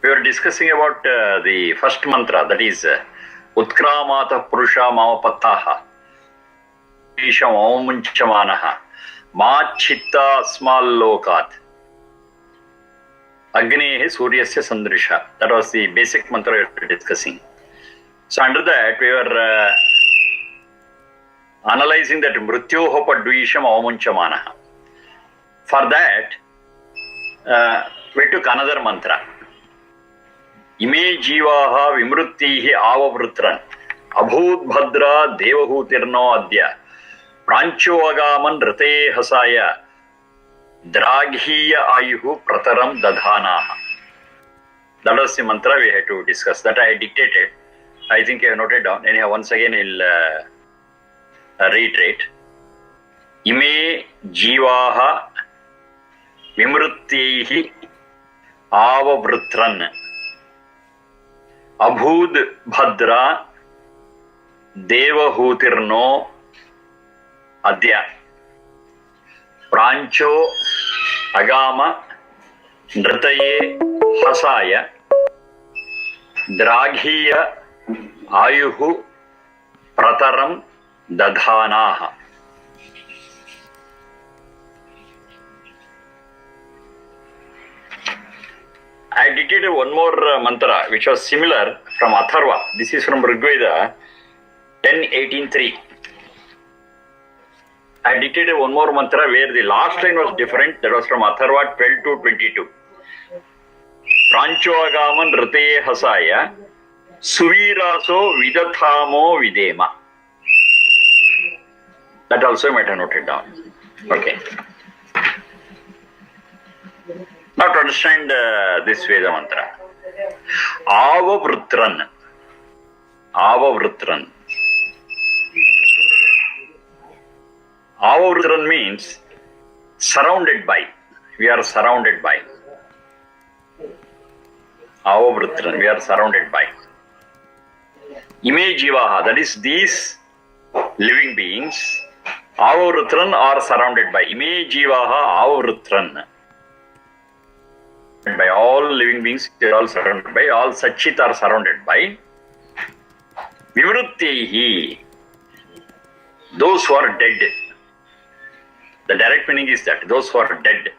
We were discussing about the first mantra, that is Utkramata Purusha Mamapattaha Isham Omunchamanaha Ma Chitta Smallokat Agnehe Suryasya Sandrisha. That was the basic mantra we were discussing. So under that we were analyzing that Mrityoho Padvisham Omunchamanaha. For that we took another mantra. Ime jivaha vimruttihi avavrutran abhut bhadra devahutirno adya prancho agaman rate hasaya draghiya ayuhu prataram dadhanaha. That was the mantra we had to discuss. That I dictated. I think I have noted down. Anyhow, once again I'll reiterate. Ime jivaha vimruttihi avavrutran abhud bhadra devahutirno adya prancho agama nritaye hasaya draghiya ayuhu prataram dadhanaha. I dictated one more mantra which was similar from Atharva. This is from Rigveda 10.18.3. I dictated one more mantra where the last line was different. That was from Atharva 12.2.22. Prancho agaman rate hasaya suviraso vidathamo videma. That also you might have noted down. Okay. Now to understand this Veda mantra. Avavrutran. Avavrutran. Avavrutran means surrounded by. We are surrounded by. Avavrutran. We are surrounded by. Ime jivaha. That is these living beings. Avavrutran are surrounded by. Ime jivaha avavrutran. By all living beings, they are all surrounded by, all Satchit are surrounded by. Vivrittihi, those who are dead. The direct meaning is that, those who are dead.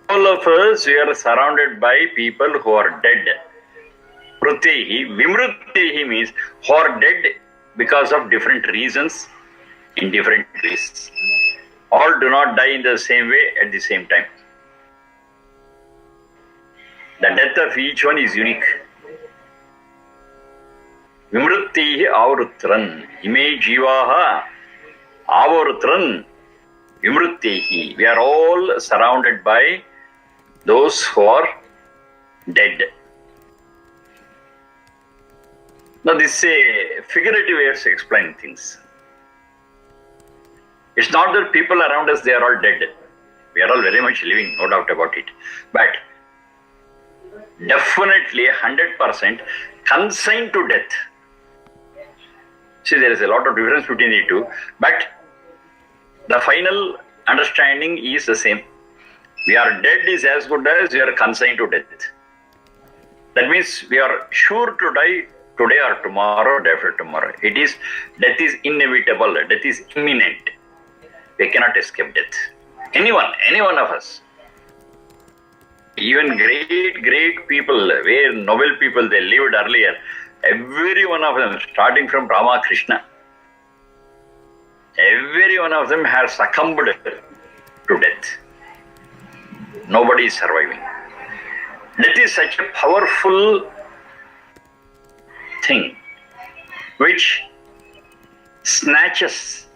All of us, we are surrounded by people who are dead. Vrittihi, Vimrittihi means who are dead because of different reasons in different ways. All do not die in the same way at the same time. The death of each one is unique. Vimrittihi avavrutran. Ime jivaha avavrutran vimrittihi. We are all surrounded by those who are dead. Now this is a figurative way of explaining things. It's not that people around us, they are all dead. We are all very much living, no doubt about it. But definitely 100% consigned to death. See, there is a lot of difference between the two, but the final understanding is the same. We are dead is as good as we are consigned to death. That means we are sure to die today or tomorrow, day after tomorrow. Death is inevitable, death is imminent. We cannot escape death. Any one of us. Even great people, where noble people, they lived earlier, every one of them, starting from Rama, Krishna, every one of them has succumbed to death. Nobody is surviving. Death is such a powerful thing which snatches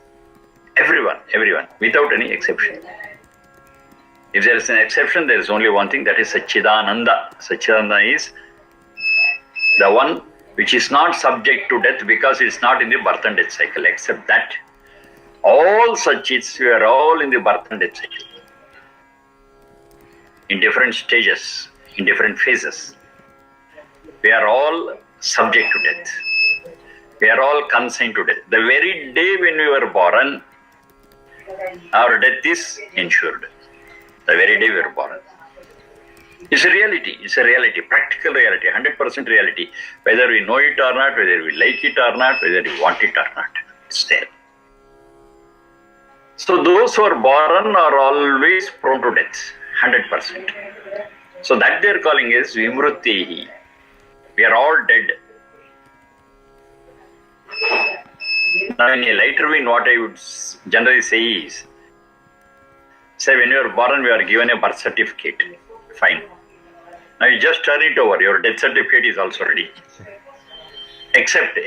everyone, without any exception. If there is an exception, there is only one thing, that is Satchidananda. Satchidananda is the one which is not subject to death because it is not in the birth and death cycle. Except that, all Satchits, we are all in the birth and death cycle. In different stages, in different phases. We are all subject to death. We are all consigned to death. The very day when we were born, our death is ensured. The very day we were born. It's a reality. It's a reality, practical reality, 100% reality. Whether we know it or not, whether we like it or not, whether we want it or not, it's there. So those who are born are always prone to death, 100%. So that they are calling is Vimruttihi. We are all dead. Now in a lighter vein, what I would generally say is, say when you are born, we are given a birth certificate. Fine. Now you just turn it over. Your death certificate is also ready. Except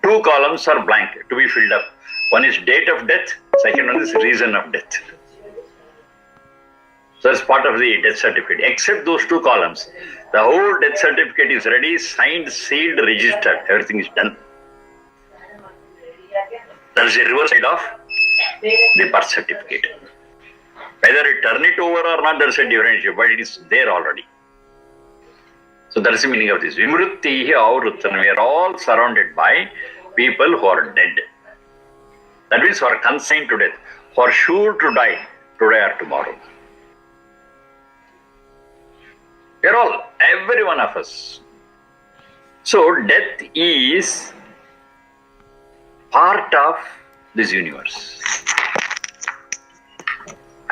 2 columns are blank to be filled up. One is date of death. Second one is reason of death. So that's part of the death certificate. Except those 2 columns, the whole death certificate is ready, signed, sealed, registered. Everything is done. That is the reverse side of the birth certificate. Whether you turn it over or not, that's a different issue, but it is there already. So that is the meaning of this. Vimruttihi avruttana. We are all surrounded by people who are dead. That means who are consigned to death, who are sure to die today or tomorrow. We are all, every one of us. So death is part of this universe.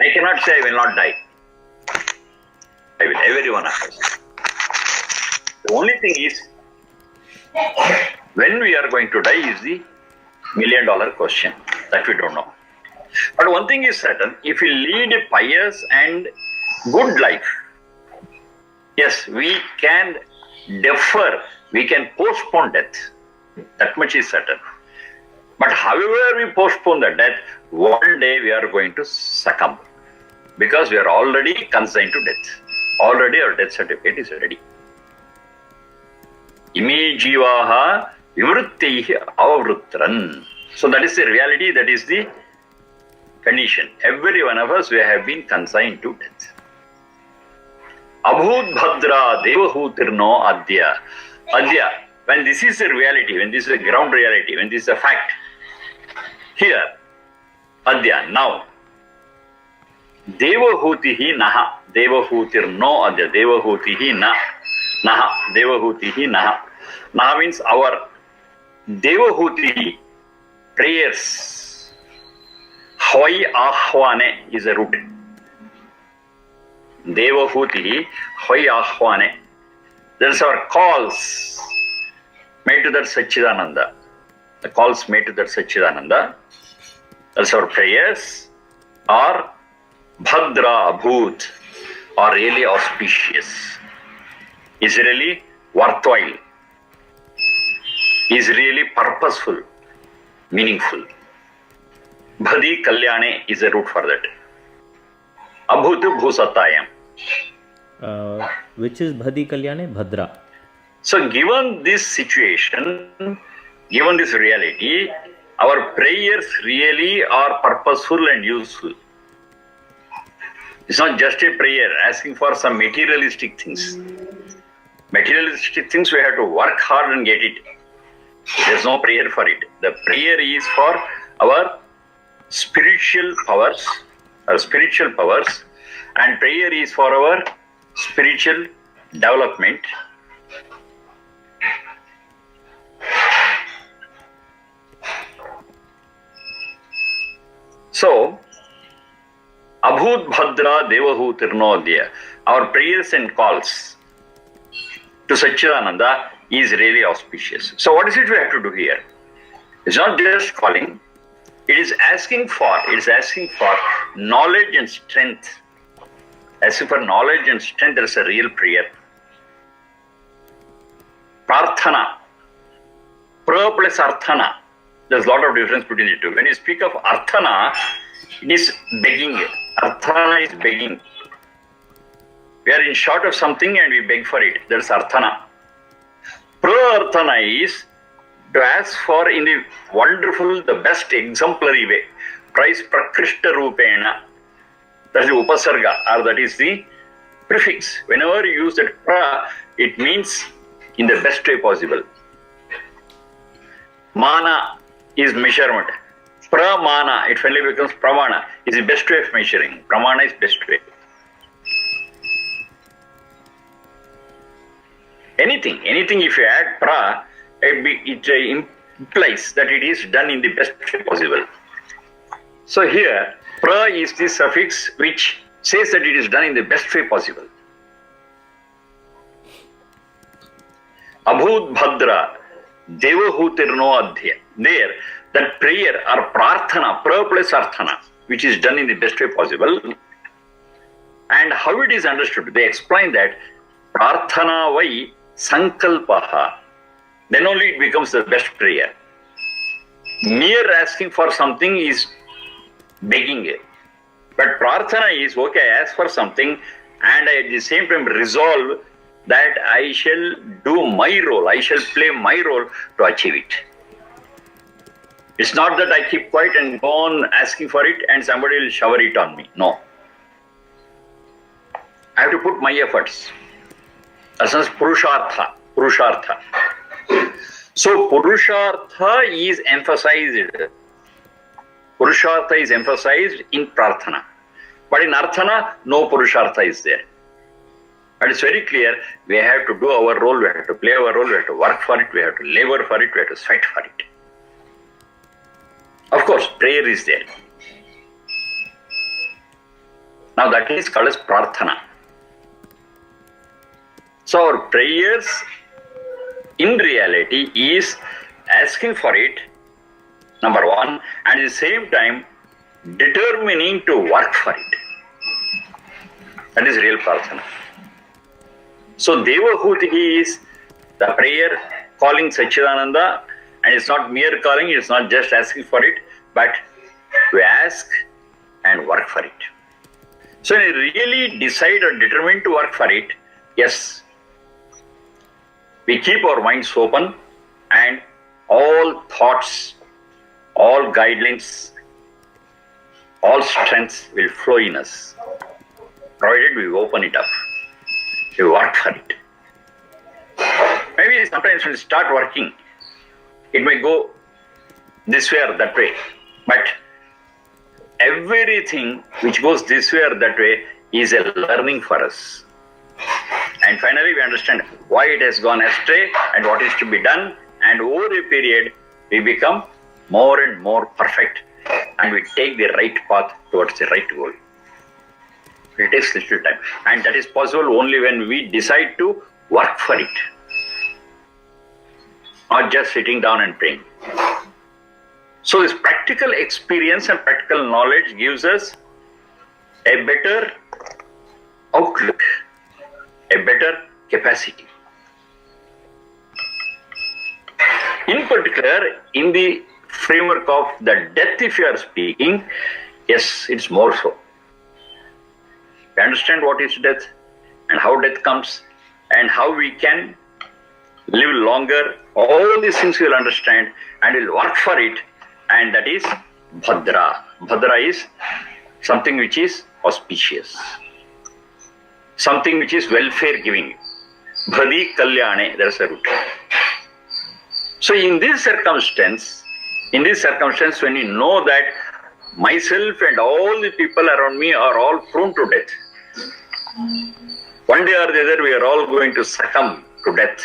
I cannot say I will not die. I will, every one of us. The only thing is, when we are going to die is the $1,000,000 question that we don't know. But one thing is certain, if we lead a pious and good life, yes, we can defer, we can postpone death. That much is certain. But however we postpone the death, one day we are going to succumb. Because we are already consigned to death. Already our death certificate is ready. Ime jivaha vimruttihi avavrutran. So that is the reality, that is the condition. Every one of us, we have been consigned to death. Abhut bhadra devahutirno adya. Adya, when this is the reality, when this is the ground reality, when this is a fact, here, adya, now, devahutihi naha, devahutirno adya, devahutihi na, naha, devahutihi naha. Naha means our devahutihi, prayers. Hoi ahwane is a root. Devahutihi, hoi ahwane. That's our calls made to that Satchidananda. The calls made to that Satchidananda. That's our prayers are bhadra, abhut, are really auspicious. Is really worthwhile. Is really purposeful, meaningful. Bhadi kalyane is a root for that. Abhut bhusatayam. Which is Bhadi Kalyane? Bhadra. So given this situation, given this reality, our prayers really are purposeful and useful. It's not just a prayer asking for some materialistic things. Materialistic things we have to work hard and get it. There's no prayer for it. The prayer is for our spiritual powers, and prayer is for our spiritual development. So, abhut bhadra devahutirnodya, our prayers and calls to Satchidananda is really auspicious. So what is it we have to do here? It's not just calling, it is asking for knowledge and strength. Asking for knowledge and strength, there is a real prayer. Prarthana, pra plus arthana, there's a lot of difference between the two. When you speak of arthana, it is begging. Arthana is begging. We are in short of something and we beg for it. That's arthana. Prarthana is to ask for in the wonderful, the best exemplary way. Price prakrishta rupena. That is the upasarga, or that is the prefix. Whenever you use that pra, it means in the best way possible. Mana is measurement. Pramana, it finally becomes pramana, is the best way of measuring. Pramana is best way. Anything if you add pra, it implies that it is done in the best way possible. So here, pra is the suffix which says that it is done in the best way possible. Abhut bhadra devahutirno adhya. There, that prayer or prarthana, pra plus arthana, which is done in the best way possible. And how it is understood? They explain that prarthana vai sankalpaha. Then only it becomes the best prayer. Mere asking for something is begging it. But prarthana is, okay, I ask for something and I at the same time resolve that I shall do my role, I shall play my role to achieve it. It's not that I keep quiet and go on asking for it and somebody will shower it on me. No. I have to put my efforts. As purushartha. So purushartha is emphasized. Purushartha is emphasized in prarthana. But in arthana, no purushartha is there. But it's very clear, we have to do our role, we have to play our role, we have to work for it, we have to labor for it, we have to sweat for it. Of course, prayer is there. Now that is called as prarthana. So our prayers in reality is asking for it, number one, and at the same time determining to work for it. That is real prarthana. So Devahuti is the prayer calling Sachidananda, and it's not mere calling, it's not just asking for it, but we ask and work for it. So when we really decide or determine to work for it, yes, we keep our minds open and all thoughts, all guidelines, all strengths will flow in us, provided we open it up. We work for it. Maybe sometimes when we start working, it may go this way or that way. But everything which goes this way or that way is a learning for us. And finally we understand why it has gone astray and what is to be done. And over a period, we become more and more perfect and we take the right path towards the right goal. It takes little time, and that is possible only when we decide to work for it, not just sitting down and praying. So this practical experience and practical knowledge gives us a better outlook, a better capacity. In particular, in the framework of the death, if you are speaking, yes, it's more so. We understand what is death and how death comes and how we can live longer. All these things we will understand and we will work for it, and that is Bhadra. Bhadra is something which is auspicious, something which is welfare giving. Bhadi Kalyane, there is a root. So in this circumstance, when you know that myself and all the people around me are all prone to death, one day or the other we are all going to succumb to death.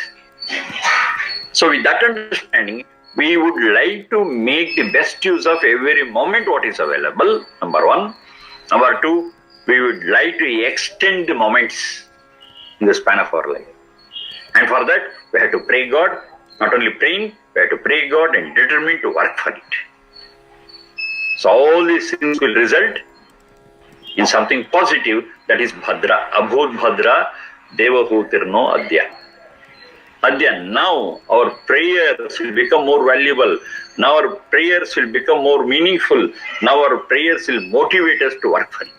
So with that understanding, we would like to make the best use of every moment what is available, number one. Number two, we would like to extend the moments in the span of our life. And for that, we have to pray God. Not only praying, we have to pray God and determine to work for it. So all these things will result in something positive, that is Bhadra. Abhut Bhadra Devahutirno Adya. Adya, now our prayers will become more valuable. Now our prayers will become more meaningful. Now our prayers will motivate us to work for it.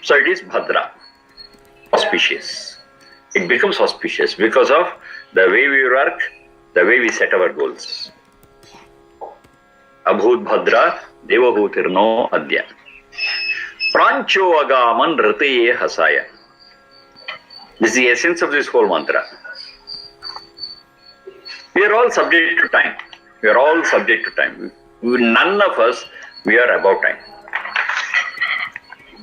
So it is Bhadra, auspicious. It becomes auspicious because of the way we work, the way we set our goals. Abhut Bhadra Devahutirno Adya. Prancho Agaman Rataye Hasaya. This is the essence of this whole mantra. We are all subject to time. We are all subject to time. None of us, we are above time.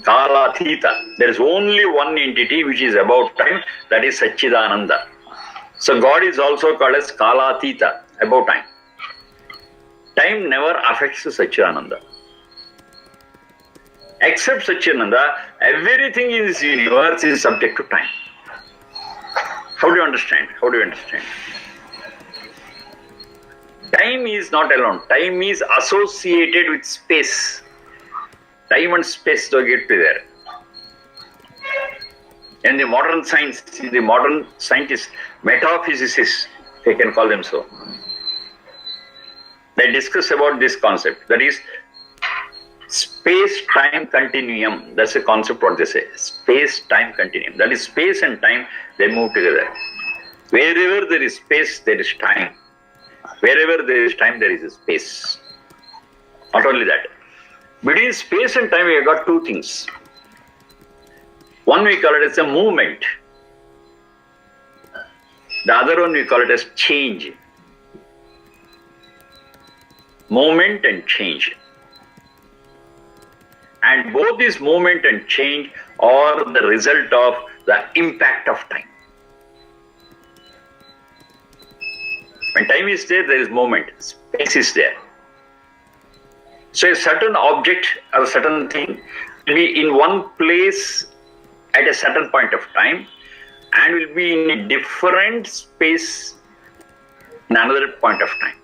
Kalaatita. There is only one entity which is above time, that is Satchidananda. So God is also called as Kalaatita, above time. Time never affects Satchidananda. Except Satchidananda, everything in this universe is subject to time. How do you understand? How do you understand? Time is not alone. Time is associated with space. Time and space don't get to there. In the modern science, the modern scientists, metaphysicists, they can call them so. They discuss about this concept. That is space-time continuum. That's a concept what they say. Space-time continuum. That is space and time, they move together. Wherever there is space, there is time. Wherever there is time, there is a space. Not only that. Between space and time, we have got two things. One we call it as a movement. The other one we call it as change. Movement and change. And both this movement and change are the result of the impact of time. When time is there, there is movement. Space is there. So a certain object or a certain thing will be in one place at a certain point of time and will be in a different space in another point of time.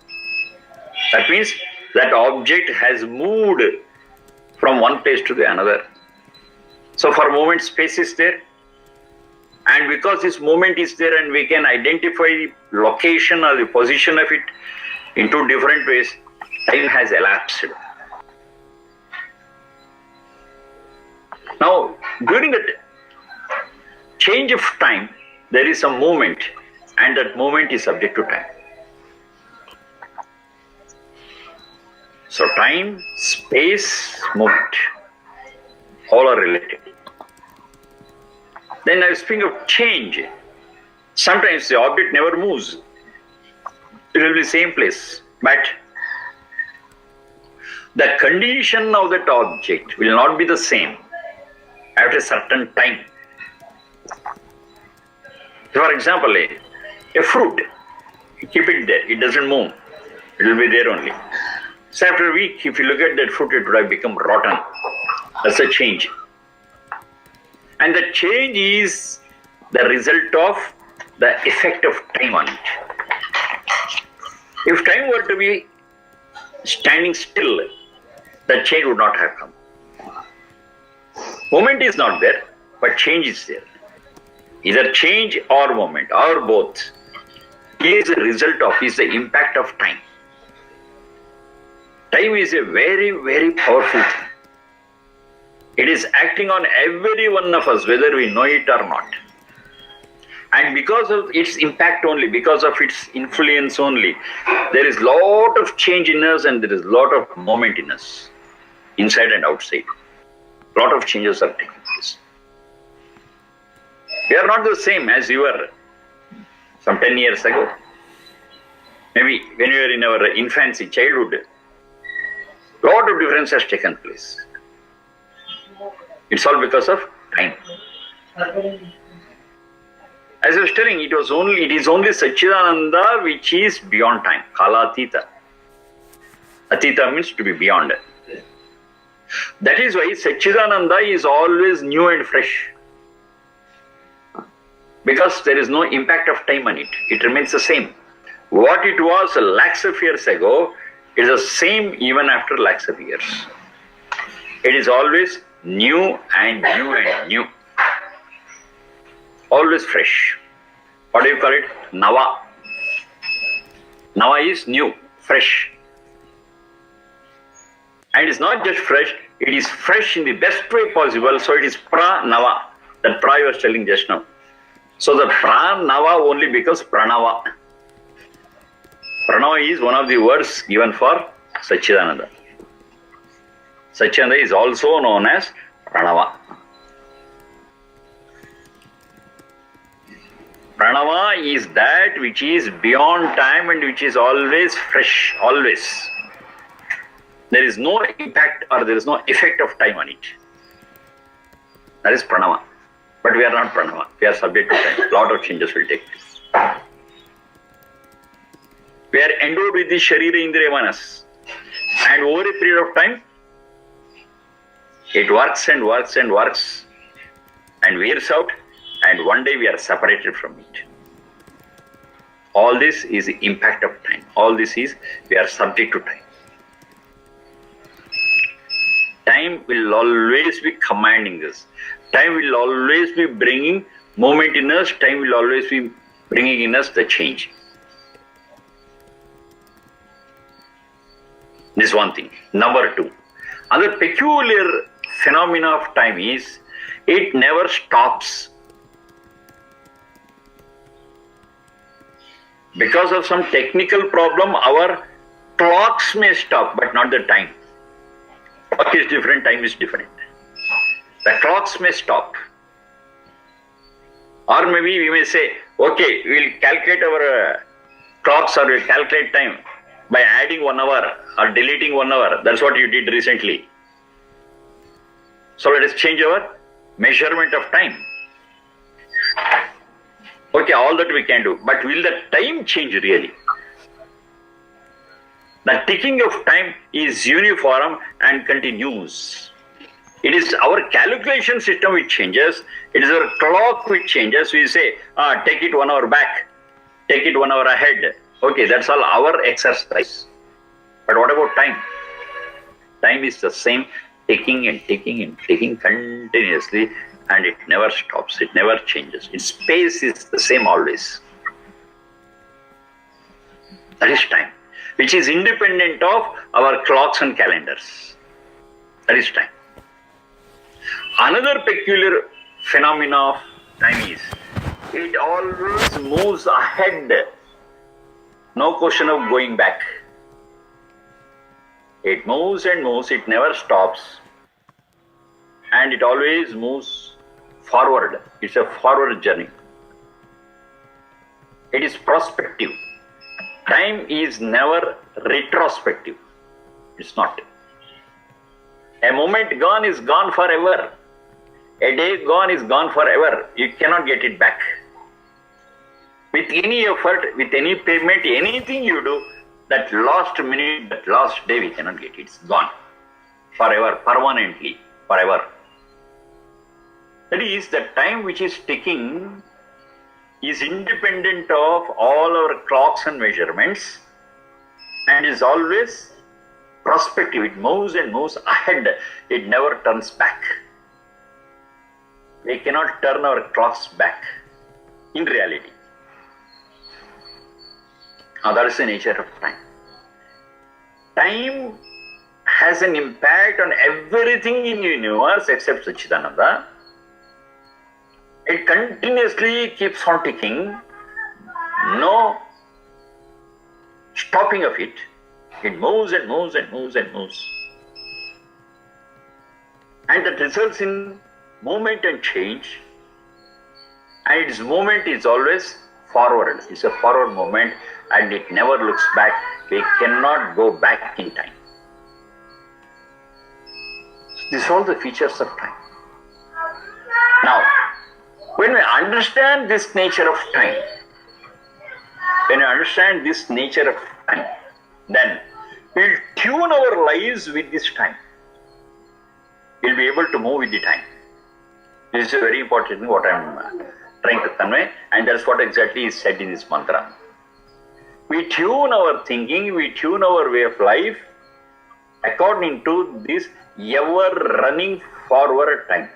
That means that object has moved from one place to the another. So for moment, space is there. And because this movement is there and we can identify the location or the position of it in two different ways, time has elapsed. Now, during that change of time, there is a movement, and that movement is subject to time. So time, space, movement, all are related. Then I speak of change. Sometimes the object never moves. It will be same place, but the condition of that object will not be the same at a certain time. For example, a fruit, you keep it there, it doesn't move, it will be there only. So after a week, if you look at that fruit, it would have become rotten. That's a change. And the change is the result of the effect of time on it. If time were to be standing still, the change would not have come. Moment is not there, but change is there. Either change or moment, or both, is the result of, is the impact of time. Time is a very, very powerful thing. It is acting on every one of us, whether we know it or not. And because of its impact only, because of its influence only, there is lot of change in us and there is lot of moment in us, inside and outside. Lot of changes are taking place. We are not the same as we were some 10 years ago. Maybe when we were in our infancy, childhood, lot of difference has taken place. It's all because of time. As I was telling, it is only Satchidananda which is beyond time. Kalaatita. Atita means to be beyond. That is why Satchidananda is always new and fresh. Because there is no impact of time on it. It remains the same. What it was lakhs of years ago is the same even after lakhs of years. It is always new and new and new. Always fresh. What do you call it? Nava. Nava is new, fresh. And it is not just fresh, it is fresh in the best way possible, so it is pra-nava. That pra I was telling just now. So the pra-nava only becomes pranava. Pranava is one of the words given for Satchidananda. Satchidananda is also known as pranava. Pranava is that which is beyond time and which is always fresh, always. There is no impact or there is no effect of time on it. That is pranava. But we are not pranava. We are subject to time. A lot of changes will take place. We are endowed with the Sharira Indriya Manas. And over a period of time, it works and works and works and wears out, and one day we are separated from it. All this is the impact of time. All this is, we are subject to time. Time will always be commanding us. Time will always be bringing movement in us. Time will always be bringing in us the change. This is one thing. Number two, another peculiar phenomena of time is it never stops. Because of some technical problem, our clocks may stop, but not the time. Clock is different, time is different. The clocks may stop. Or maybe we may say, okay, we will calculate our clocks or we will calculate time by adding 1 hour or deleting 1 hour. That's what you did recently. So let us change our measurement of time. Okay, all that we can do. But will the time change really? The ticking of time is uniform and continues. It is our calculation system which changes. It is our clock which changes. We say, take it 1 hour back, take it 1 hour ahead. Okay, that's all our exercise. But what about time? Time is the same, ticking and ticking and ticking continuously, and it never stops, it never changes. Its space is the same always. That is time, which is independent of our clocks and calendars. That is time. Another peculiar phenomena of time is it always moves ahead. No question of going back. It moves and moves, it never stops. And it always moves forward. It's a forward journey. It is prospective. Time is never retrospective. It's not. A moment gone is gone forever. A day gone is gone forever. You cannot get it back. With any effort, with any payment, anything you do, that last minute, that last day, we cannot get it. It's gone. Forever, permanently, forever. That is, the time which is ticking is independent of all our clocks and measurements and is always prospective. It moves and moves ahead. It never turns back. We cannot turn our clocks back in reality. Now that is the nature of time. Time has an impact on everything in the universe except Satchidananda. It continuously keeps on ticking, no stopping of it. It moves and moves and moves and moves. And that results in movement and change. And its movement is always forward. It's a forward movement and it never looks back. We cannot go back in time. These are all the features of time. Now, when we understand this nature of time, then we'll tune our lives with this time. We'll be able to move with the time. This is a very important thing what I'm trying to convey, and that's what exactly is said in this mantra. We tune our thinking, we tune our way of life according to this ever running forward time.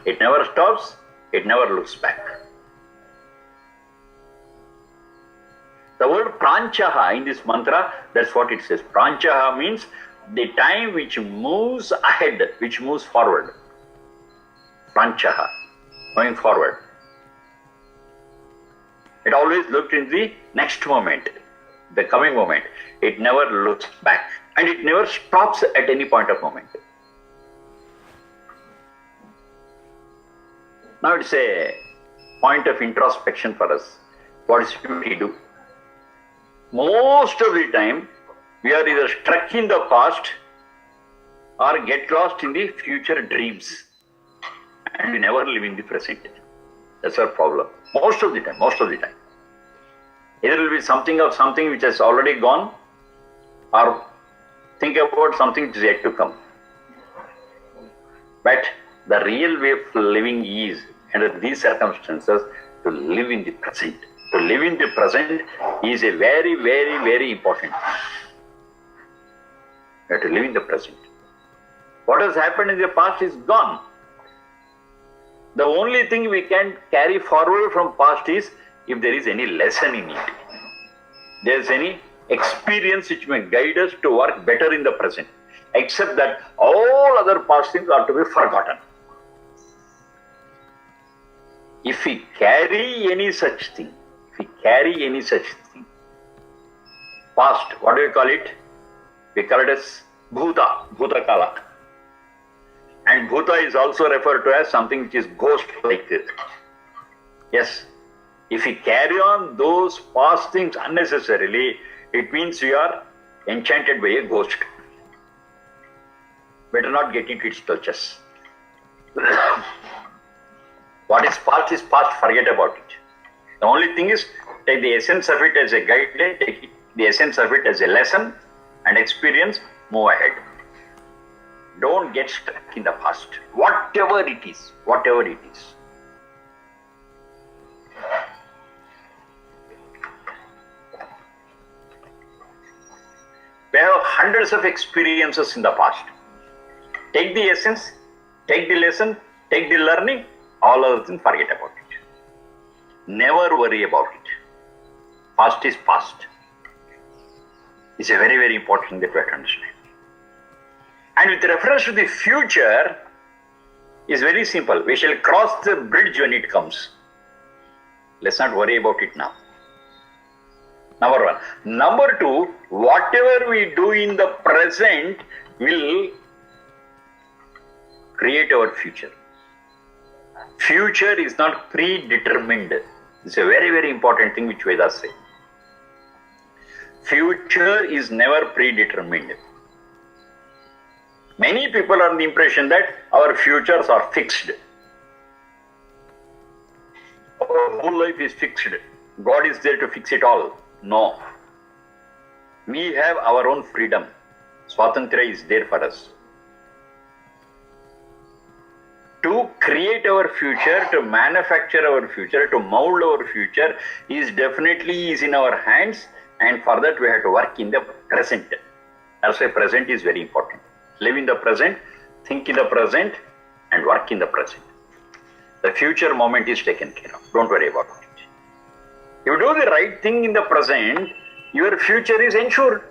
It never stops, it never looks back. The word pranchaha in this mantra, that's what it says. Pranchaha means the time which moves ahead, which moves forward. Pranchaha, going forward. It always looked in the next moment, the coming moment. It never looks back and it never stops at any point of moment. Now it's a point of introspection for us. What should we do? Most of the time, we are either stuck in the past or get lost in the future dreams. And we never live in the present. That's our problem. Most of the time. Either it will be something which has already gone, or think about something which is yet to come. But the real way of living is, under these circumstances, to live in the present. To live in the present is a very, very, very important thing. We have to live in the present. What has happened in the past is gone. The only thing we can carry forward from past is if there is any lesson in it. There is any experience which may guide us to work better in the present. Except that all other past things are to be forgotten. If we carry any such thing, past, what do we call it? We call it as Bhutakala. And Bhuta is also referred to as something which is ghost-like. Yes, if we carry on those past things unnecessarily, it means we are enchanted by a ghost. Better not get into its touches. What is past, forget about it. The only thing is, take the essence of it as a guideline, take the essence of it as a lesson and experience, move ahead. Don't get stuck in the past, whatever it is. We have hundreds of experiences in the past. Take the essence, take the lesson, take the learning, all other things, forget about it. Never worry about it. Past is past. It's a very, very important thing that we have to understand. And with reference to the future, is very simple. We shall cross the bridge when it comes. Let's not worry about it now. Number one. Number two, whatever we do in the present will create our future. Future is not predetermined. It's a very, very important thing which Vedas say. Future is never predetermined. Many people are in the impression that our futures are fixed. Our whole life is fixed. God is there to fix it all. No. We have our own freedom. Swatantra is there for us. To create our future, to manufacture our future, to mold our future is definitely in our hands, and for that we have to work in the present. That's why present is very important. Live in the present, think in the present, and work in the present. The future moment is taken care of. Don't worry about it. If you do the right thing in the present, your future is ensured.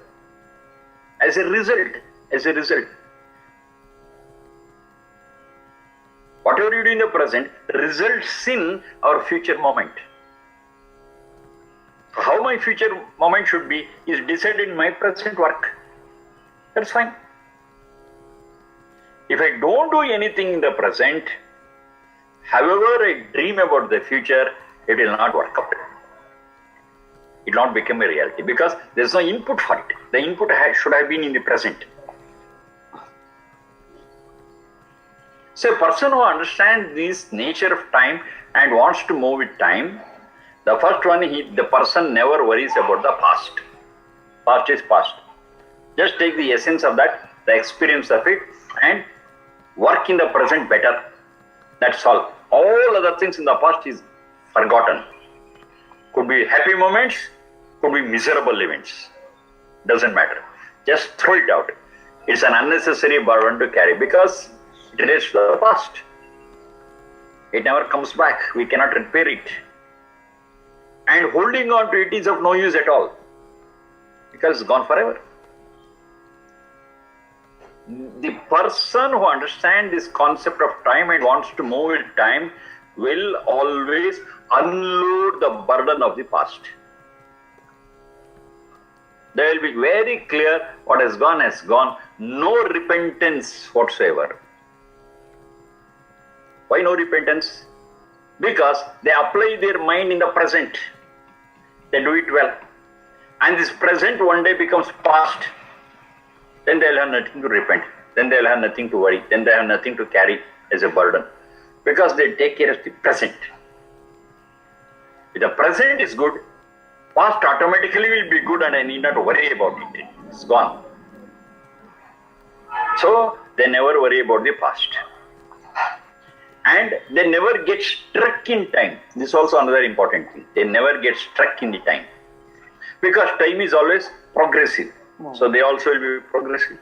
As a result. Whatever you do in the present results in our future moment. How my future moment should be is decided in my present work. That's fine. If I don't do anything in the present, however I dream about the future, it will not work out. It will not become a reality because there is no input for it. The input should have been in the present. So a person who understands this nature of time and wants to move with time, the first one, the person never worries about the past. Past is past. Just take the essence of that, the experience of it, and work in the present better. That's all. All other things in the past is forgotten. Could be happy moments, could be miserable events. Doesn't matter. Just throw it out. It's an unnecessary burden to carry because it relates to the past. It never comes back. We cannot repair it. And holding on to it is of no use at all because it's gone forever. The person who understands this concept of time and wants to move with time will always unload the burden of the past. They will be very clear what has gone, no repentance whatsoever. Why no repentance? Because they apply their mind in the present. They do it well. And this present one day becomes past. Then they'll have nothing to repent. Then they'll have nothing to worry. Then they have nothing to carry as a burden. Because they take care of the present. If the present is good, past automatically will be good and I need not worry about it. It's gone. So they never worry about the past. And they never get stuck in time. This is also another important thing. They never get stuck in the time. Because time is always progressive. So they also will be progressive.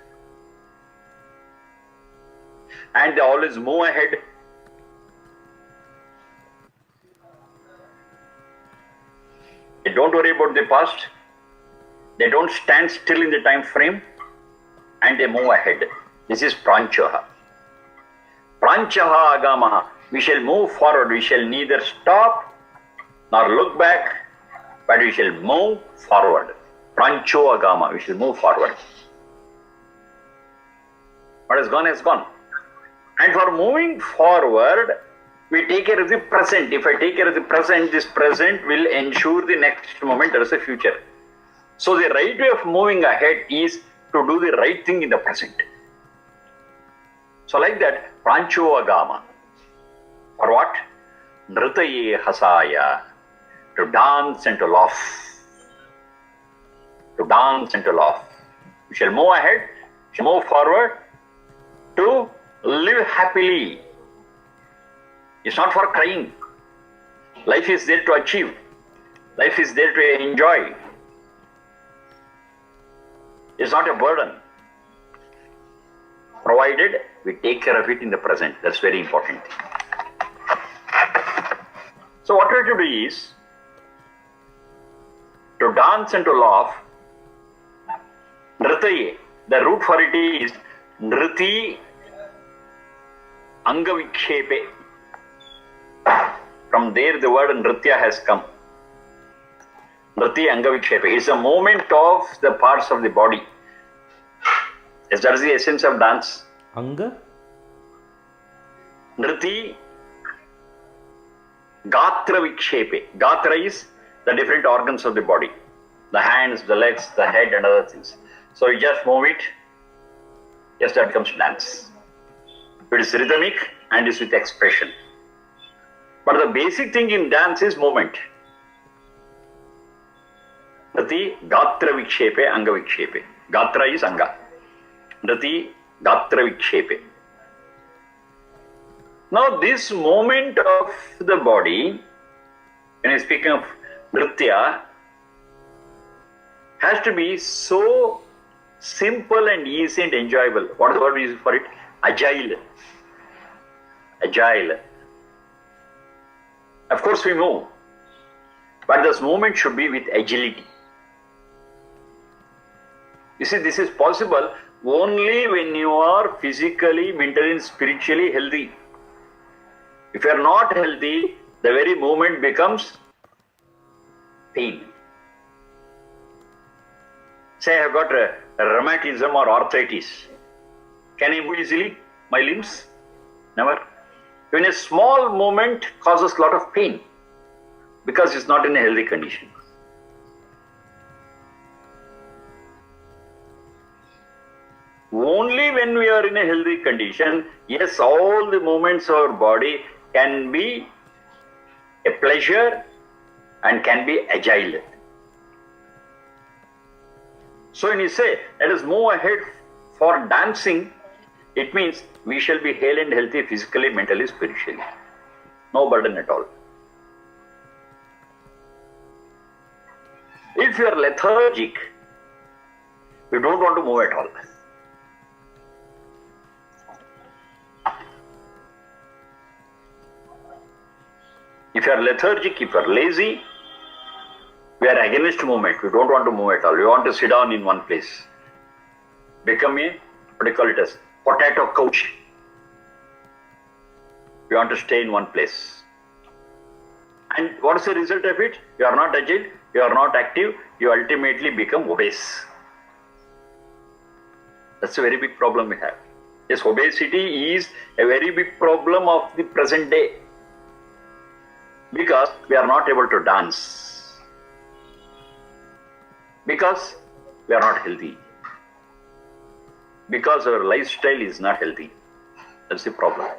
And they always move ahead. They don't worry about the past. They don't stand still in the time frame. And they move ahead. This is pranchaha. Pranchaha agamaha. We shall move forward. We shall neither stop nor look back, but we shall move forward. Prancho agama. We shall move forward. What has gone has gone. And for moving forward, we take care of the present. If I take care of the present, this present will ensure the next moment there is a future. So the right way of moving ahead is to do the right thing in the present. So like that, prancho agama. For what? Nritaye hasaya. To dance and to laugh. To dance and to laugh. We shall move ahead, we shall move forward to live happily. It's not for crying. Life is there to achieve. Life is there to enjoy. It's not a burden. Provided we take care of it in the present. That's very important. So what we have to do is to dance and to laugh. Nritaye. The root for it is nriti angavikshepe. From there the word nritya has come. Nriti angavikshepe. It's a movement of the parts of the body. Yes, that is the essence of dance. Anga? Nriti gatra vikshepe. Gatra is the different organs of the body. The hands, the legs, the head and other things. So you just move it. Yes, that becomes dance. It is rhythmic and is with expression. But the basic thing in dance is movement. Nriti gatra vikshepe, anga vikshepe. Gatra is anga. Nriti gatra vikshepe. Now this movement of the body, when I speak of nritya, has to be so simple and easy and enjoyable. What is the word we use for it? Agile. Agile. Of course we move, but this movement should be with agility. You see, this is possible only when you are physically, mentally and spiritually healthy. If you are not healthy, the very movement becomes pain. Say I have got a rheumatism or arthritis. Can I move easily my limbs? Never. Even a small movement causes a lot of pain because it's not in a healthy condition. Only when we are in a healthy condition, yes, all the movements of our body can be a pleasure and can be agile. So when you say, let us move ahead for dancing, it means we shall be hale and healthy physically, mentally, spiritually. No burden at all. If you are lethargic, you don't want to move at all. If you are lethargic, if you are lazy, we are against movement. We don't want to move at all. We want to sit down in one place. Become a, what do you call it as, potato couch. We want to stay in one place. And what is the result of it? You are not agile, you are not active, you ultimately become obese. That's a very big problem we have. Yes, obesity is a very big problem of the present day. Because we are not able to dance. Because we are not healthy. Because our lifestyle is not healthy. That's the problem.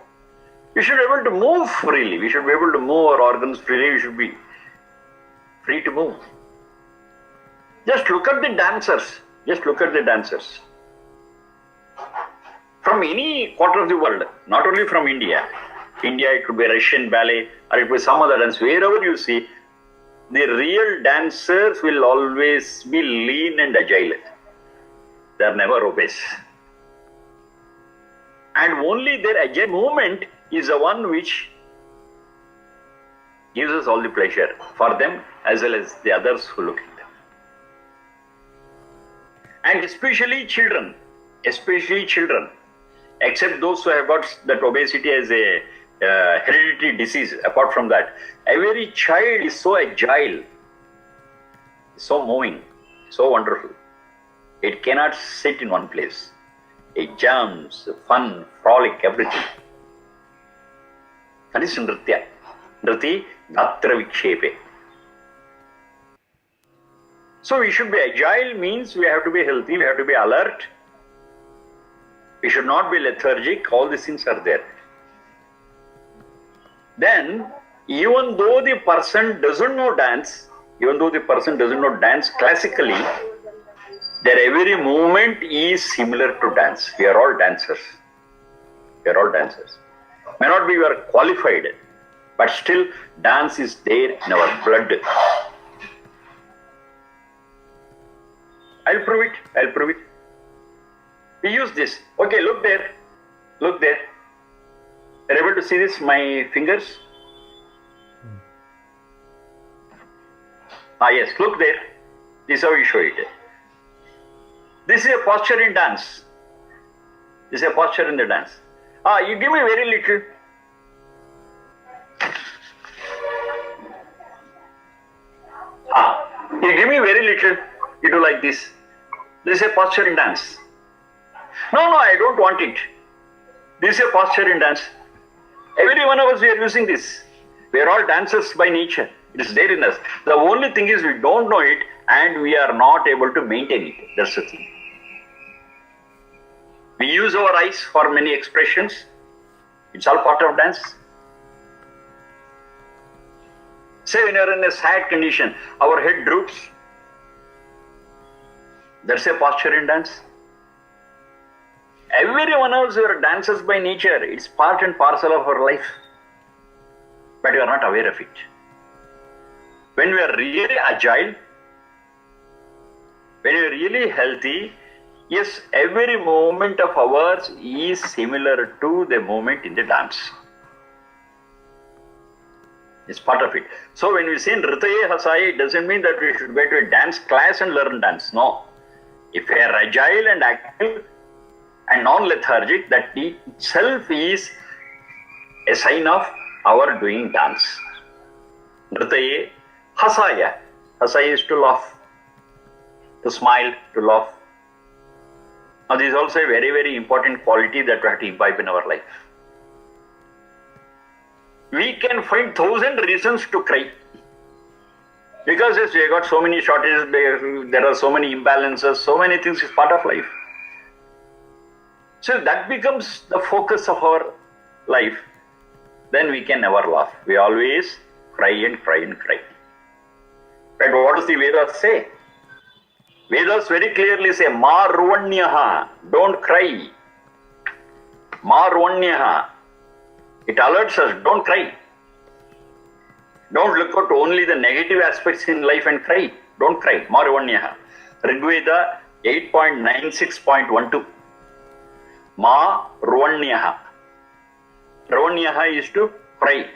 We should be able to move freely. We should be able to move our organs freely. We should be free to move. Just look at the dancers. Just look at the dancers. From any quarter of the world, not only from India. India, it could be Russian ballet or it could be some other dance. Wherever you see, the real dancers will always be lean and agile. They are never obese. And only their agile movement is the one which gives us all the pleasure for them as well as the others who look at them. And especially children, except those who have got that obesity as a hereditary disease. Apart from that, every child is so agile, so moving, so wonderful. It cannot sit in one place. It jumps, fun, frolic, everything. That is Nritya. Nriti Gatra Vikshepe. So we should be agile means we have to be healthy, we have to be alert. We should not be lethargic. All these things are there. Then, even though the person doesn't know dance classically, their every movement is similar to dance. We are all dancers. May not be we are qualified, but still dance is there in our blood. I'll prove it. We use this. Okay, look there. Are you able to see this, my fingers? Yes, look there. This is how we show it. This is a posture in dance. This is a posture in the dance. You give me very little. You give me very little. You do like this. This is a posture in dance. No, I don't want it. This is a posture in dance. Every one of us, we are using this. We are all dancers by nature. It is there in us. The only thing is we don't know it and we are not able to maintain it. That's the thing. We use our eyes for many expressions. It's all part of dance. Say when you are in a sad condition, our head droops. That's a posture in dance. Every one of us are dancers by nature. It's part and parcel of our life. But we are not aware of it. When we are really agile, when we are really healthy, yes, every movement of ours is similar to the movement in the dance. It's part of it. So when we say Nritaye Hasaye, it doesn't mean that we should go to a dance class and learn dance. No. If we are agile and active and non-lethargic, that itself is a sign of our doing dance. Nritaye Hasaya. Hasaya is to laugh, to smile, to laugh. Now this is also a very, very important quality that we have to imbibe in our life. We can find 1,000 reasons to cry. Because yes, we have got so many shortages, there are so many imbalances, so many things is part of life. So that becomes the focus of our life. Then we can never laugh. We always cry and cry and cry. But what does the Vedas say? Vedas very clearly say, Ma Ruvanyaha, don't cry. Ma Ruvanyaha. It alerts us, don't cry. Don't look at only the negative aspects in life and cry. Don't cry. Ma Ruvanyaha. Rigveda 8.96.12. Ma Ruvanyaha. Ruvanyaha is to cry.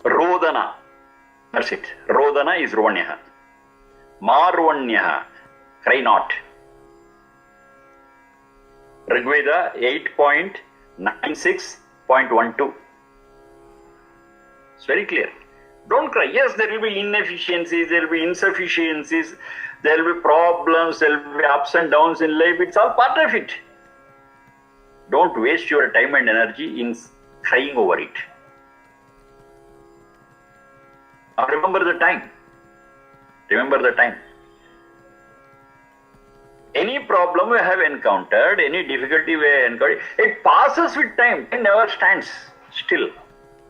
Rodana. That's it. Rodana is Ruvanyaha. Ma Ruvanyaha. Cry not. Rigveda 8.96.12. It's very clear. Don't cry. Yes, there will be inefficiencies, there will be insufficiencies, there will be problems, there will be ups and downs in life. It's all part of it. Don't waste your time and energy in crying over it. Now remember the time. Remember the time. Any problem we have encountered, any difficulty we have encountered, it passes with time. It never stands still.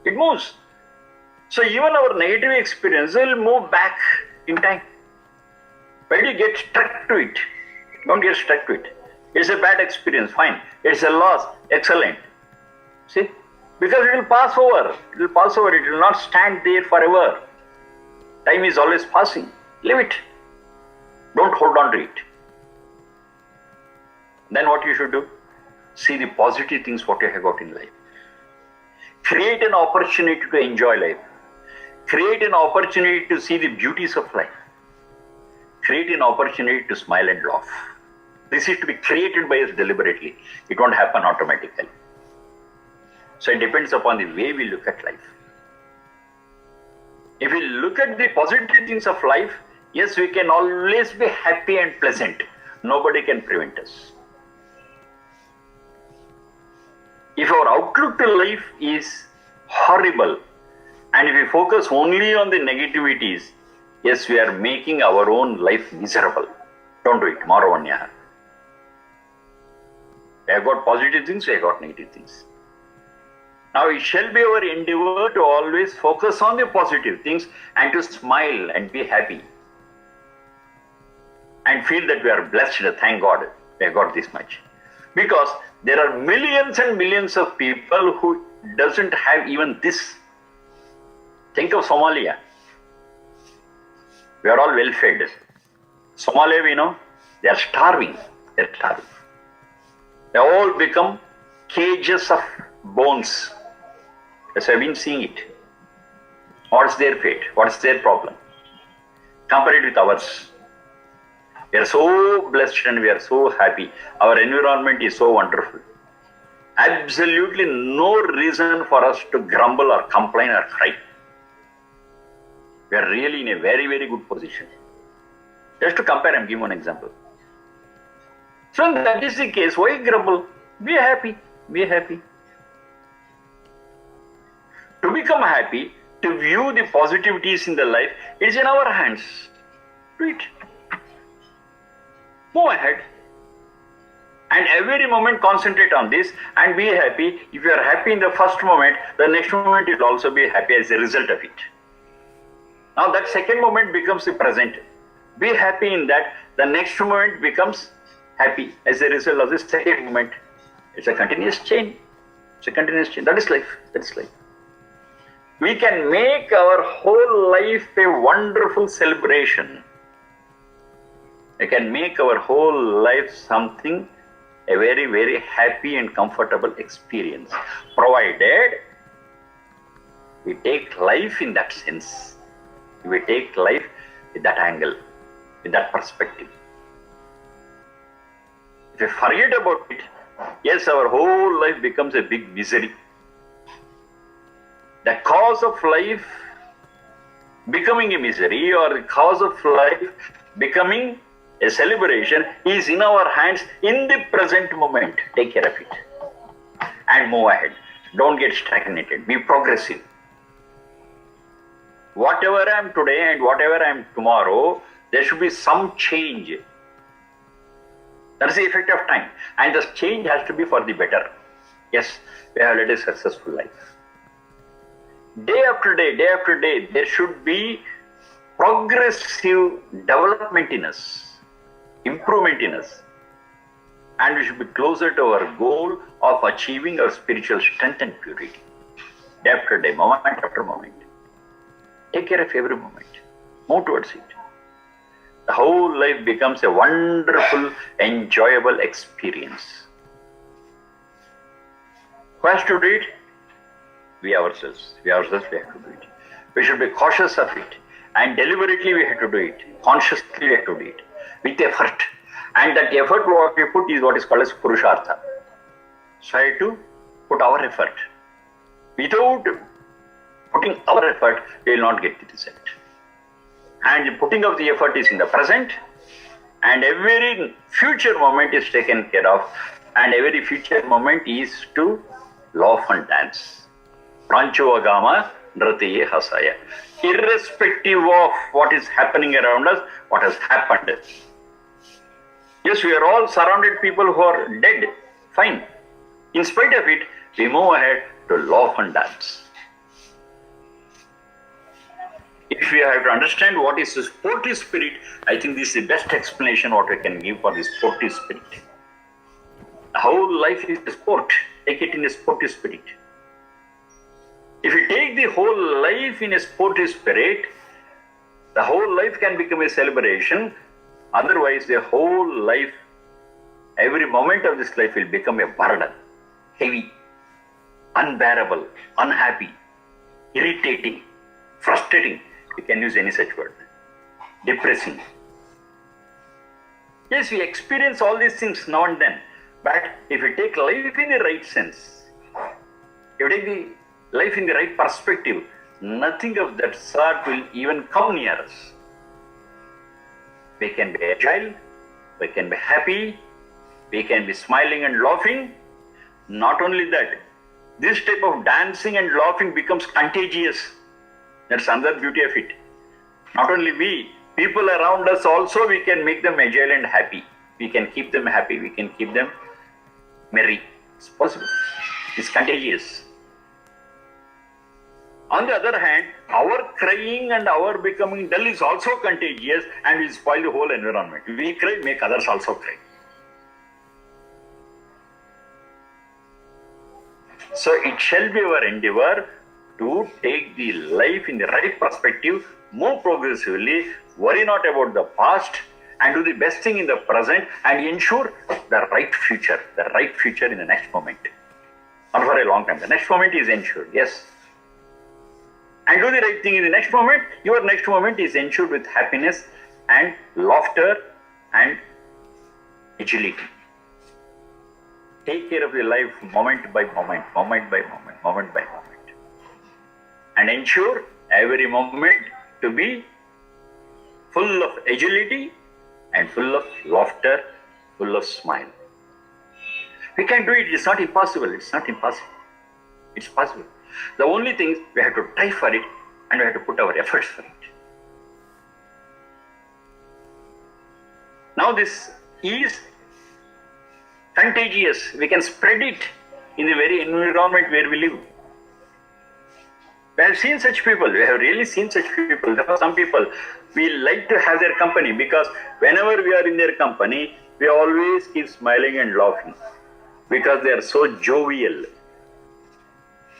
It moves. So even our negative experience will move back in time. Why do you get stuck to it? Don't get stuck to it. It's a bad experience, fine. It's a loss, excellent. See? Because it will pass over. It will pass over. It will not stand there forever. Time is always passing. Leave it. Don't hold on to it. Then what you should do? See the positive things what you have got in life. Create an opportunity to enjoy life. Create an opportunity to see the beauties of life. Create an opportunity to smile and laugh. This is to be created by us deliberately. It won't happen automatically. So it depends upon the way we look at life. If we look at the positive things of life, yes, we can always be happy and pleasant. Nobody can prevent us. If our outlook to life is horrible, and if we focus only on the negativities, yes, we are making our own life miserable. Don't do it. Maravanya. We have got positive things, we have got negative things. Now it shall be our endeavor to always focus on the positive things and to smile and be happy. And feel that we are blessed, thank God, we have got this much. Because there are millions and millions of people who doesn't have even this. Think of Somalia. We are all well fed. Somalia, we know, they are starving. They are starving. They all become cages of bones. As I've been seeing it. What's their fate? What's their problem? Compare it with ours. We are so blessed and we are so happy. Our environment is so wonderful. Absolutely no reason for us to grumble or complain or cry. We are really in a very, very good position. Just to compare, I'm giving one example. So that is the case. Why grumble? Be happy. Be happy. To become happy, to view the positivities in the life, it is in our hands. Do it. Move ahead. And every moment concentrate on this and be happy. If you are happy in the first moment, the next moment you will also be happy as a result of it. Now that second moment becomes the present. Be happy in that. The next moment becomes happy as a result of the second moment. It's a continuous chain. It's a continuous chain. That is life. That is life. We can make our whole life a wonderful celebration. We can make our whole life something, a very, very happy and comfortable experience, provided we take life in that sense. We take life with that angle, with that perspective. If we forget about it, yes, our whole life becomes a big misery. The cause of life becoming a misery or the cause of life becoming a celebration is in our hands in the present moment. Take care of it and move ahead. Don't get stagnated. Be progressive. Whatever I am today and whatever I am tomorrow, there should be some change. That is the effect of time. And this change has to be for the better. Yes, we have led a successful life. Day after day, there should be progressive development in us, improvement in us. And we should be closer to our goal of achieving our spiritual strength and purity. Day after day, moment after moment. Take care of every moment. Move towards it. The whole life becomes a wonderful, enjoyable experience. Who has to do it? We ourselves. We have to do it. We should be cautious of it. And deliberately we have to do it. Consciously we have to do it. With effort. And that effort what we put is what is called as Purushartha. So I have to put our effort. Without putting our effort, we will not get the result. And the putting of the effort is in the present, and every future moment is taken care of, and every future moment is to laugh and dance. Pranchuvagama nratiye hasaya. Irrespective of what is happening around us, what has happened. Yes, we are all surrounded people who are dead. Fine. In spite of it, we move ahead to laugh and dance. If we have to understand what is the sportive spirit, I think this is the best explanation what we can give for the sportive spirit. The whole life is a sport. Take it in a sportive spirit. If you take the whole life in a sportive spirit, the whole life can become a celebration. Otherwise, the whole life, every moment of this life will become a burden, heavy, unbearable, unhappy, irritating, frustrating. You can use any such word. Depressing. Yes, we experience all these things now and then. But if you take life in the right sense, if you take the life in the right perspective, nothing of that sort will even come near us. We can be agile, we can be happy, we can be smiling and laughing. Not only that, this type of dancing and laughing becomes contagious. That's another beauty of it. Not only we, people around us also, we can make them agile and happy. We can keep them happy, we can keep them merry. It's possible. It's contagious. On the other hand, our crying and our becoming dull is also contagious and will spoil the whole environment. We cry, make others also cry. So it shall be our endeavor to take the life in the right perspective, move progressively, worry not about the past, and do the best thing in the present and ensure the right future in the next moment. Not for a long time. The next moment is ensured, yes. And do the right thing in the next moment, your next moment is ensured with happiness and laughter and agility. Take care of the life moment by moment, moment by moment, moment by moment. And ensure every moment to be full of agility and full of laughter, full of smile. We can do it, it's not impossible, it's not impossible. It's possible. The only thing is we have to try for it and we have to put our efforts for it. Now this is contagious. We can spread it in the very environment where we live. We have seen such people. We have really seen such people. There are some people, we like to have their company because whenever we are in their company, we always keep smiling and laughing because they are so jovial.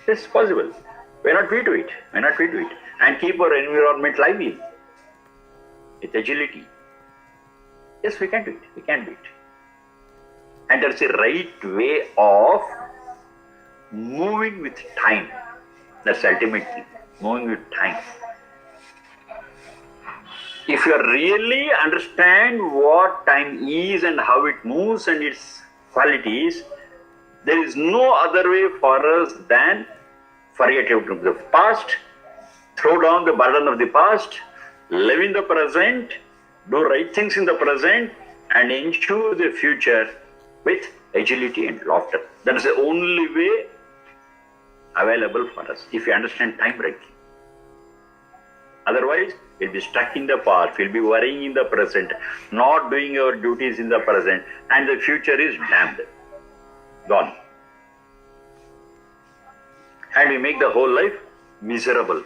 It's possible. Why not we do it? Why not we do it? And keep our environment lively with agility. Yes, we can do it. We can do it. And that's the right way of moving with time. That's ultimately moving with time. If you really understand what time is and how it moves and its qualities, there is no other way for us than forget about the past, throw down the burden of the past, live in the present, do right things in the present, and ensure the future with agility and laughter. That is the only way available for us if you understand time rightly. Otherwise, we'll be stuck in the past, we'll be worrying in the present, not doing our duties in the present, and the future is damned, gone. And we make the whole life miserable.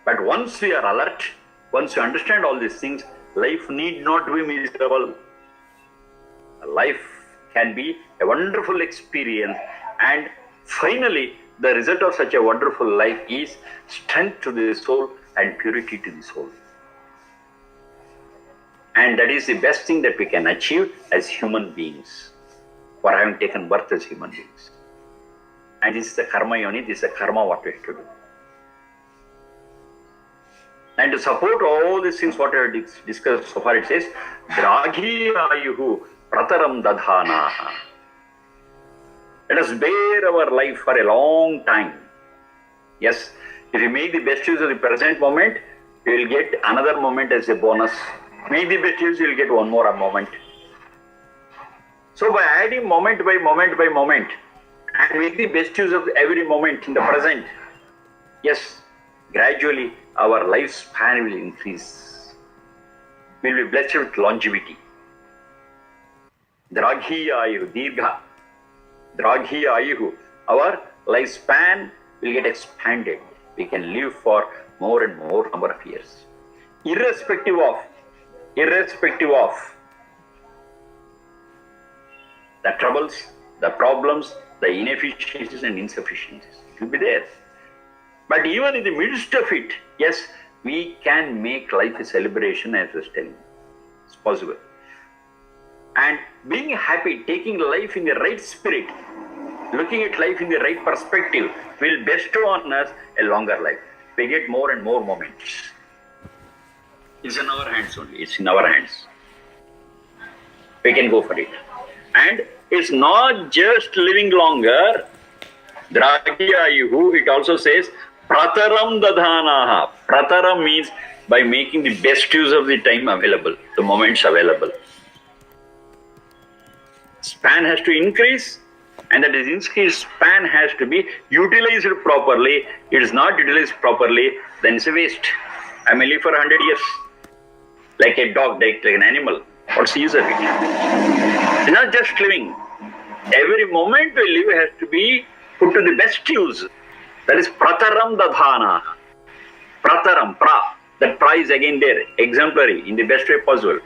But once we are alert, once you understand all these things, life need not be miserable. Life can be a wonderful experience, and finally, the result of such a wonderful life is strength to the soul and purity to the soul. And that is the best thing that we can achieve as human beings, for having taken birth as human beings. And this is the karma yoni, this is the karma what we have to do. And to support all these things what we have discussed so far, it says, Draghi ayuhu prataram dadhanaha. Let us bear our life for a long time. Yes, if you make the best use of the present moment, you will get another moment as a bonus. Make the best use, you will get one more moment. So by adding moment by moment by moment, and make the best use of every moment in the present, yes, gradually our lifespan will increase. will be blessed with longevity. Draghi ayuhu, dirgha. Draghi ayuhu. Our lifespan will get expanded. We can live for more and more number of years. Irrespective of the troubles, the problems, the inefficiencies and insufficiencies. It will be there. But even in the midst of it, yes, we can make life a celebration, as I was telling you. It's possible. And being happy, taking life in the right spirit, looking at life in the right perspective, will bestow on us a longer life. We get more and more moments. It's in our hands only. It's in our hands. We can go for it. And it's not just living longer. Dragyayuhu, it also says, Prataram dadhanaha. Prataram means by making the best use of the time available, the moments available. Span has to increase, and that increased span has to be utilized properly. It is not utilized properly, then it's a waste. I may live for 100 years. Like a dog, like an animal. What's the use of it? It's not just living. Every moment we live has to be put to the best use. That is prataram dadhana. Prataram, pra. That pra is again there, exemplary, in the best way possible.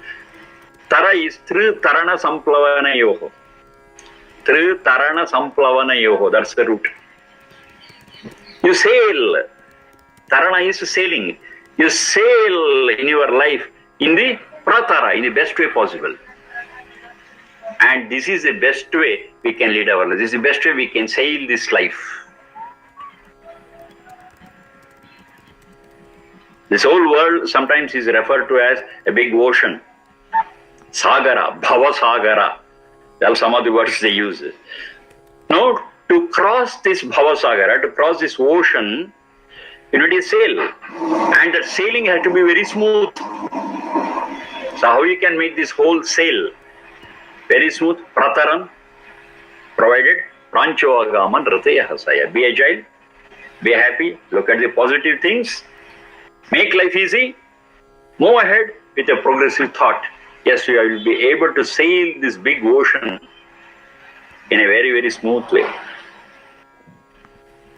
Tara is through tarana samplavana yoho. Through tarana samplavana yoho. That's the root. You sail. Tarana is sailing. You sail in your life in the pratara, in the best way possible. And this is the best way we can lead our life. This is the best way we can sail this life. This whole world sometimes is referred to as a big ocean. Sagara, Bhava Sagara. That's some of the words they use. Now, to cross this Bhava Sagara, to cross this ocean, you need a sail. And that sailing has to be very smooth. So how you can make this whole sail very smooth? Prataram, provided prancho agaman rataya hasaya. Be agile, be happy, look at the positive things, make life easy, move ahead with a progressive thought. Yes, you will be able to sail this big ocean in a very, very smooth way.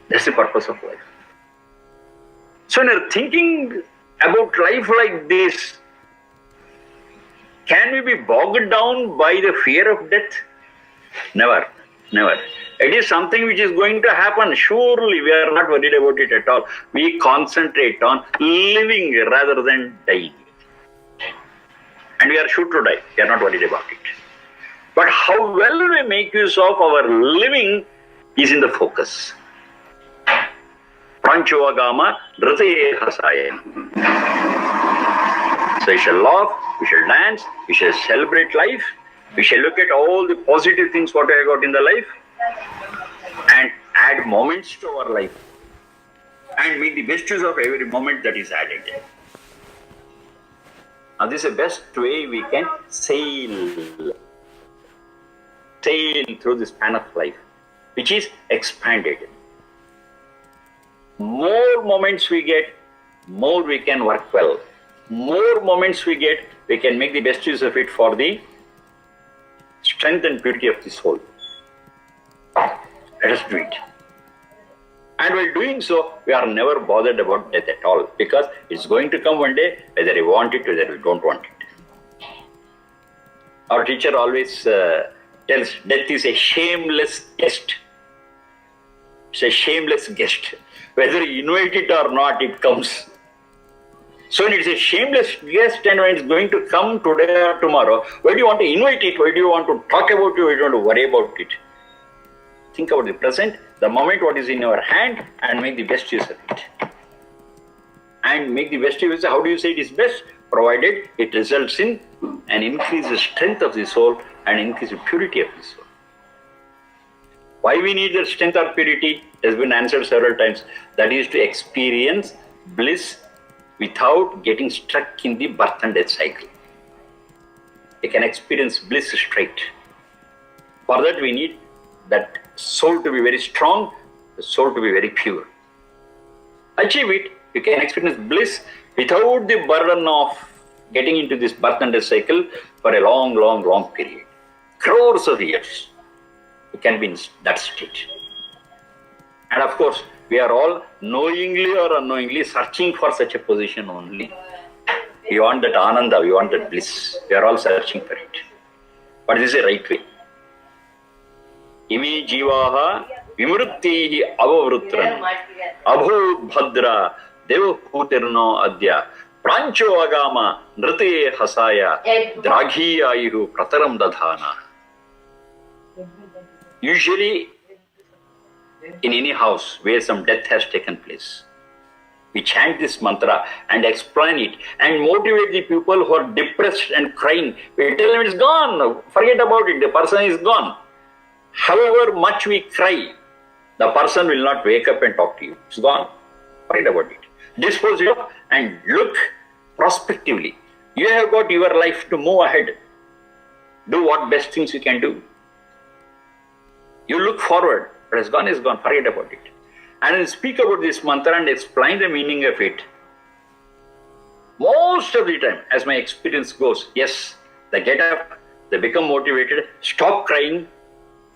That's the purpose of life. So when you're thinking about life like this, can we be bogged down by the fear of death? Never, never. It is something which is going to happen. Surely we are not worried about it at all. We concentrate on living rather than dying. And we are sure to die. We are not worried about it. But how well we make use of our living is in the focus. Pranchovagama Rataye Hasaya. So we shall laugh, we shall dance, we shall celebrate life, we shall look at all the positive things what I got in the life and add moments to our life and make the best use of every moment that is added. Now this is the best way we can sail through the span of life, which is expanded. More moments we get, more we can work well. More moments we get, we can make the best use of it for the strength and purity of the soul. Let us do it. And while doing so, we are never bothered about death at all, because it's going to come one day, whether we want it, whether we don't want it. Our teacher always tells death is a shameless guest. It's a shameless guest. Whether you invite it or not, it comes. So it's a shameless guest, and when it's going to come today or tomorrow, why do you want to invite it? Why do you want to talk about it? Why do you want to worry about it? Think about the present, the moment what is in your hand, and make the best use of it. And make the best use. How do you say it is best? Provided it results in an increase the strength of the soul and increase the purity of the soul. Why we need that strength or purity has been answered several times. That is to experience bliss without getting stuck in the birth and death cycle. You can experience bliss straight. For that we need that soul to be very strong, the soul to be very pure. Achieve it, you can experience bliss without the burden of getting into this birth and death cycle for a long, long, long period. Crores of years. You can be in that state. And of course, we are all knowingly or unknowingly searching for such a position only. We want that ananda, we want that bliss. We are all searching for it. But this is the right way. Imi jivaha vimruttihi avavrutran abhut bhadra devabhutirno adya prancho agama nrite hasaya draghi ayuhu prataram dadhana. Usually, in any house where some death has taken place, we chant this mantra and explain it and motivate the people who are depressed and crying. We tell them it's gone, forget about it, the person is gone. However much we cry, the person will not wake up and talk to you. It's gone, forget about it. Dispose it up and look prospectively. You have got your life to move ahead. Do what best things you can do. You look forward. What is gone, forget about it. And I speak about this mantra and explain the meaning of it. Most of the time, as my experience goes, yes, they get up, they become motivated, stop crying,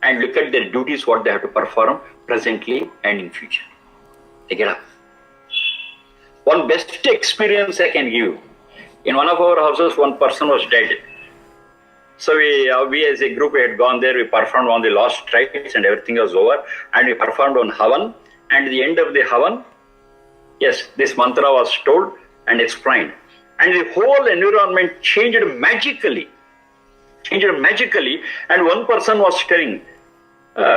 and look at their duties, what they have to perform presently and in future. They get up. One best experience I can give. In one of our houses, one person was dead. So we as a group had gone there, we performed on the last rites and everything was over, and we performed on Havan, and at the end of the Havan, yes, this mantra was told and explained. And the whole environment changed magically, and one person was telling,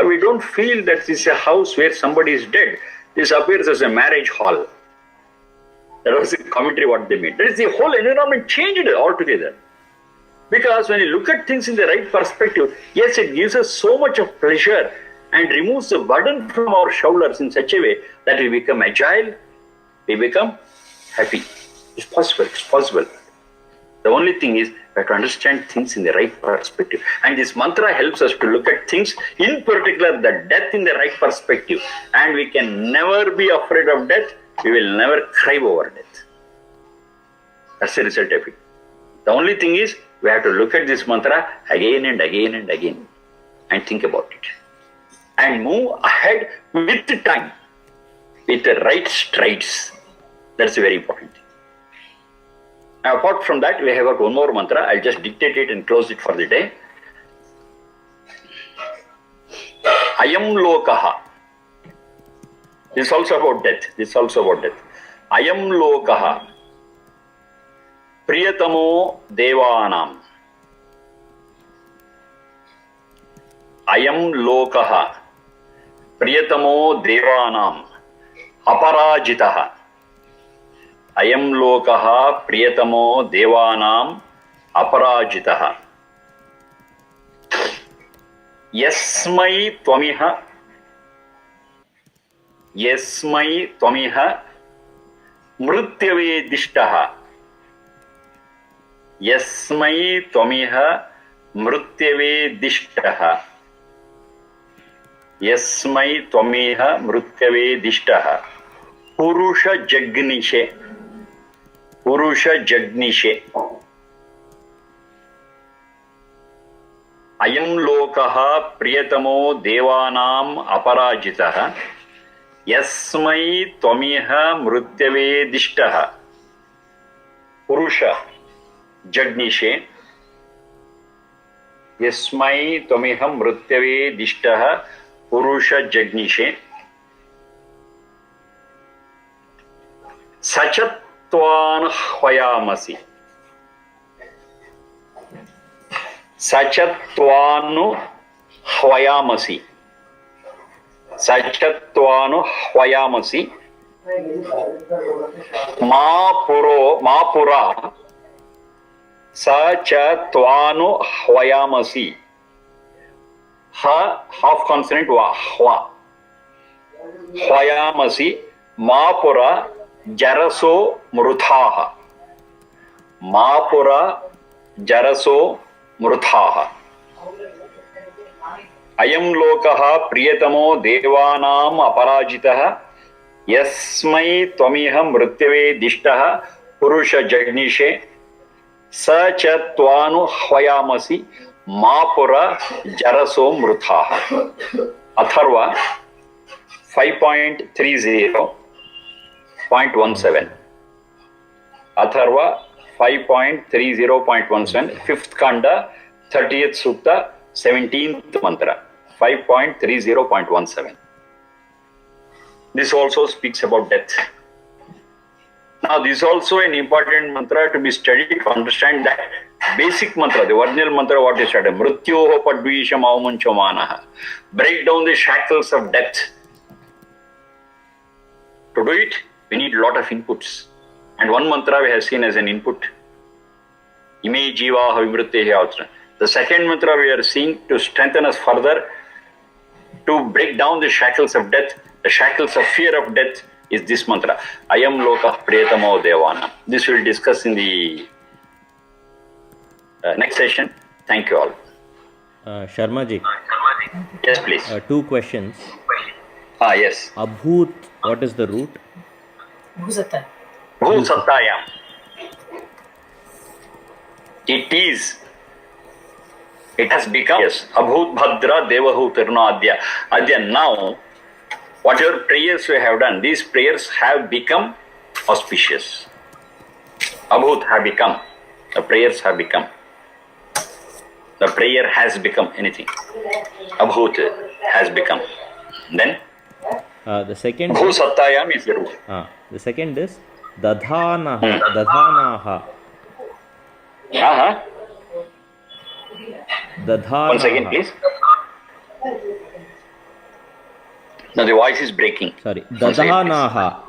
we don't feel that this is a house where somebody is dead. This appears as a marriage hall. That was the commentary what they made. That is, the whole environment changed altogether. Because when you look at things in the right perspective, yes, it gives us so much of pleasure and removes the burden from our shoulders in such a way that we become agile, we become happy. It's possible. The only thing is we have to understand things in the right perspective. And this mantra helps us to look at things, in particular the death, in the right perspective. And we can never be afraid of death. We will never cry over death. That's the result of it. The only thing is we have to look at this mantra again and again and again and think about it. And move ahead with time, with the right strides. That's very important thing. Now, apart from that, we have got one more mantra. I'll just dictate it and close it for the day. Ayam lokaha. This is also about death. Ayam lokaha. Priyatamo devanam. Ayam lokaha. Priyatamo devanam. Aparajitaha. Ayam lokaha priyatamo devanam aparajitaha. Yasmai tvamiha mrutyave dishtaha. Yasmai tvamiha mrutyave dishtaha. Yasmai tvamiha mrutyave dishtaha. Purusha jagnishe. Ayam lokaha priyatamo devanam aparajitaha. Yasmai tvamiha mrutyave dishtaha. Purusha jagnishe. Yasmai tvamiha mrutyave dishtaha. Purusha jagnishe. Sachatvan hvayamasi. Sachatvanu hvayamasi. Sachatvanu hvayamasi. Mapura. Sachatvanu hvayamasi. Ha, half consonant va, hva. Hvayamasi. Mapura jaraso mruthaha. Mapura jaraso mruthaha. Ayam lokaha priyatamo devanam aparajitaha. Yasmai tvamiha mrutyave dishtaha. Purusha jagnishe. sa cha tvanu hwayamasi mapura jaraso mruthaha. Atharva 5.30.17. Atharva 5.30.17, 5th Kanda, 30th Sukta, 17th Mantra. 5.30.17. This also speaks about death. Now, this is also an important mantra to be studied to understand that basic mantra, the original mantra, what is said, Mrityoho padvisham avamunchomanaha. Break down the shackles of death. To do it, we need a lot of inputs. And one mantra we have seen as an input. Ime jivaha vimrittehi avatra. The second mantra we are seeing to strengthen us further, to break down the shackles of death, the shackles of fear of death, is this mantra. Ayam lokah priyatamo devana. This we will discuss in the next session. Thank you all. Sharma ji, Yes, please. 2 questions. Yes. Abhut, what is the root? Bhusata. Bhu sattayam. It has become, yes, Abhut Bhadra Devahu Tirunadya. Adya, now, whatever prayers we have done, these prayers have become auspicious. Abhut have become. The prayers have become. The prayer has become anything. Abhut has become. Then, The second Bhu Sattayam is the root. the second is Dadhanaha. Dadhanaha. Dadhanaha. Once again, please. No, the voice is breaking. Sorry. Dadhanaha.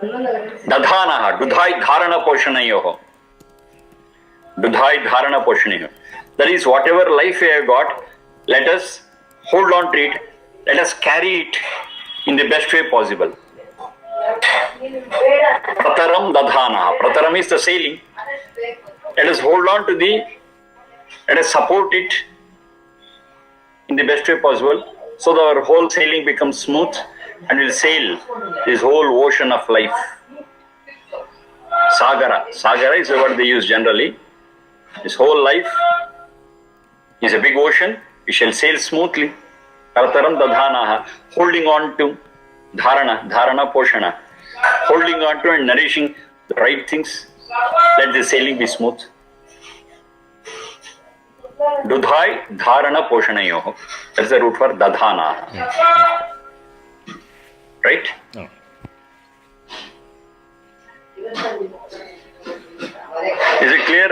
Dadhanaha, Dudhai Dharana Poshanayoho. Dudhai Dharana Poshanayoho. That is, whatever life we have got, let us hold on to it, let us carry it in the best way possible. Prataram Dadhanaha. Prataram is the sailing. Let us hold on to let us support it in the best way possible, so that our whole sailing becomes smooth and we'll sail this whole ocean of life. Sagara. Sagara is the word they use generally. This whole life is a big ocean. We shall sail smoothly. Kartaram dadhanaha. Holding on to dharana poshana. Holding on to and nourishing the right things. Let the sailing be smooth. Dudhai dharana poshanayoho. That's the root for dadhana. Right? Oh. Is it clear,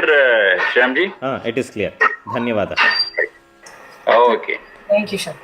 Shyamji? It is clear. Dhanyavada. Okay. Thank you, sir.